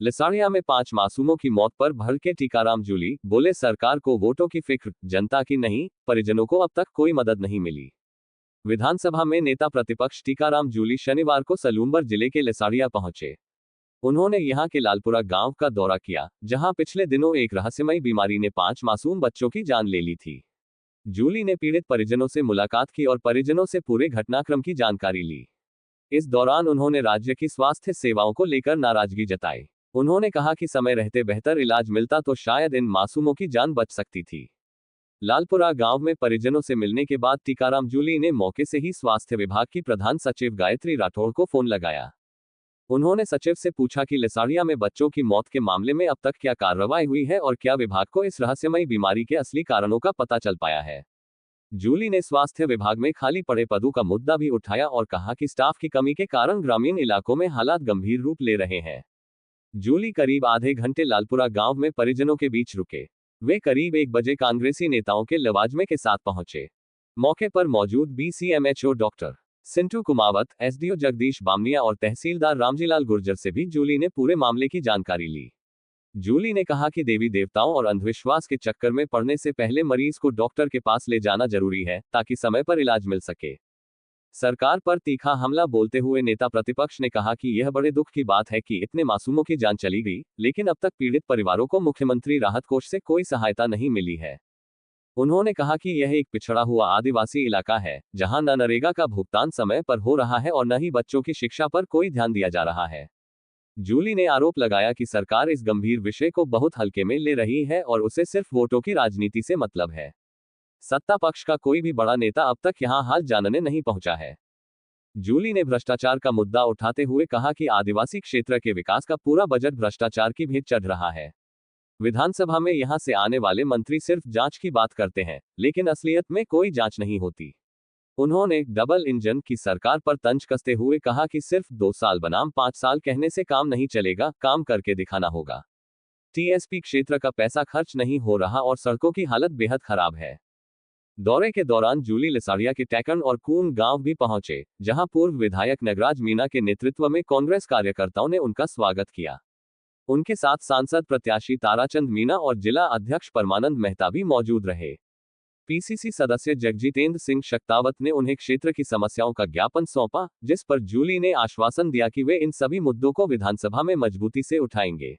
लिसाड़िया में 5 मासूमों की मौत पर भड़के टीकाराम जूली, बोले सरकार को वोटों की फिक्र, जनता की नहीं, परिजनों को अब तक कोई मदद नहीं मिली। विधानसभा में नेता प्रतिपक्ष टीकाराम जूली शनिवार को सलूंबर जिले के लिसाड़िया पहुंचे। उन्होंने यहां के लालपुरा गांव का दौरा किया, जहां पिछले दिनों एक रहस्यमयी बीमारी ने 5 मासूम बच्चों की जान ले ली थी। जूली ने पीड़ित परिजनों से मुलाकात की और परिजनों से पूरे घटनाक्रम की जानकारी ली। इस दौरान उन्होंने राज्य की स्वास्थ्य सेवाओं को लेकर नाराजगी जताई। उन्होंने कहा कि समय रहते बेहतर इलाज मिलता तो शायद इन मासूमों की जान बच सकती थी। लालपुरा गांव में परिजनों से मिलने के बाद टीकाराम जूली ने मौके से ही स्वास्थ्य विभाग की प्रधान सचिव गायत्री राठौड़ को फोन लगाया। उन्होंने सचिव से पूछा कि लिसाड़िया में बच्चों की मौत के मामले में अब तक क्या कार्रवाई हुई है और क्या विभाग को इस रहस्यमयी बीमारी के असली कारणों का पता चल पाया है। जूली ने स्वास्थ्य विभाग में खाली पड़े पदों का मुद्दा भी उठाया और कहा कि स्टाफ की कमी के कारण ग्रामीण इलाकों में हालात गंभीर रूप ले रहे हैं। जूली करीब आधे घंटे लालपुरा गांव में परिजनों के बीच रुके। वे करीब 1 बजे कांग्रेसी नेताओं के लवाजमे के साथ पहुंचे। मौके पर मौजूद BCMHO doctor Sintu Kumawat, SDO Jagdish Bamniya और तहसीलदार रामजीलाल गुर्जर से भी जूली ने पूरे मामले की जानकारी ली। जूली ने कहा कि देवी देवताओं और अंधविश्वास के चक्कर में पड़ने से पहले मरीज को डॉक्टर के पास ले जाना जरूरी है, ताकि समय पर इलाज मिल सके। सरकार पर तीखा हमला बोलते हुए नेता प्रतिपक्ष ने कहा कि यह बड़े दुख की बात है कि इतने मासूमों की जान चली गई, लेकिन अब तक पीड़ित परिवारों को मुख्यमंत्री राहत कोष से कोई सहायता नहीं मिली है। उन्होंने कहा कि यह एक पिछड़ा हुआ आदिवासी इलाका है, जहां न नरेगा का भुगतान समय पर हो रहा है और न ही बच्चों की शिक्षा पर कोई ध्यान दिया जा रहा है। जूली ने आरोप लगाया कि सरकार इस गंभीर विषय को बहुत हल्के में ले रही है और उसे सिर्फ वोटों की राजनीति से मतलब है। सत्ता पक्ष का कोई भी बड़ा नेता अब तक यहां हाल जानने नहीं पहुंचा है। जूली ने भ्रष्टाचार का मुद्दा उठाते हुए कहा कि आदिवासी क्षेत्र के विकास का पूरा बजट भ्रष्टाचार की भेंट चढ़ रहा है। विधानसभा में यहां से आने वाले मंत्री सिर्फ जांच की बात करते हैं, लेकिन असलियत में कोई जांच नहीं होती। उन्होंने डबल इंजन की सरकार पर तंज कसते हुए कहा कि सिर्फ 2 साल बनाम 5 साल कहने से काम नहीं चलेगा, काम करके दिखाना होगा। टीएसपी क्षेत्र का पैसा खर्च नहीं हो रहा और सड़कों की हालत बेहद खराब है। दौरे के दौरान जूली लिसाड़िया के टैकन और कून गांव भी पहुंचे, जहां पूर्व विधायक नगराज मीणा के नेतृत्व में कांग्रेस कार्यकर्ताओं ने उनका स्वागत किया। उनके साथ सांसद प्रत्याशी ताराचंद मीणा और जिला अध्यक्ष परमानंद मेहता भी मौजूद रहे। पीसीसी सदस्य जगजीतेंद्र सिंह शक्तावत ने उन्हें क्षेत्र की समस्याओं का ज्ञापन सौंपा, जिस पर जूली ने आश्वासन दिया कि वे इन सभी मुद्दों को विधानसभा में मजबूती से उठाएंगे।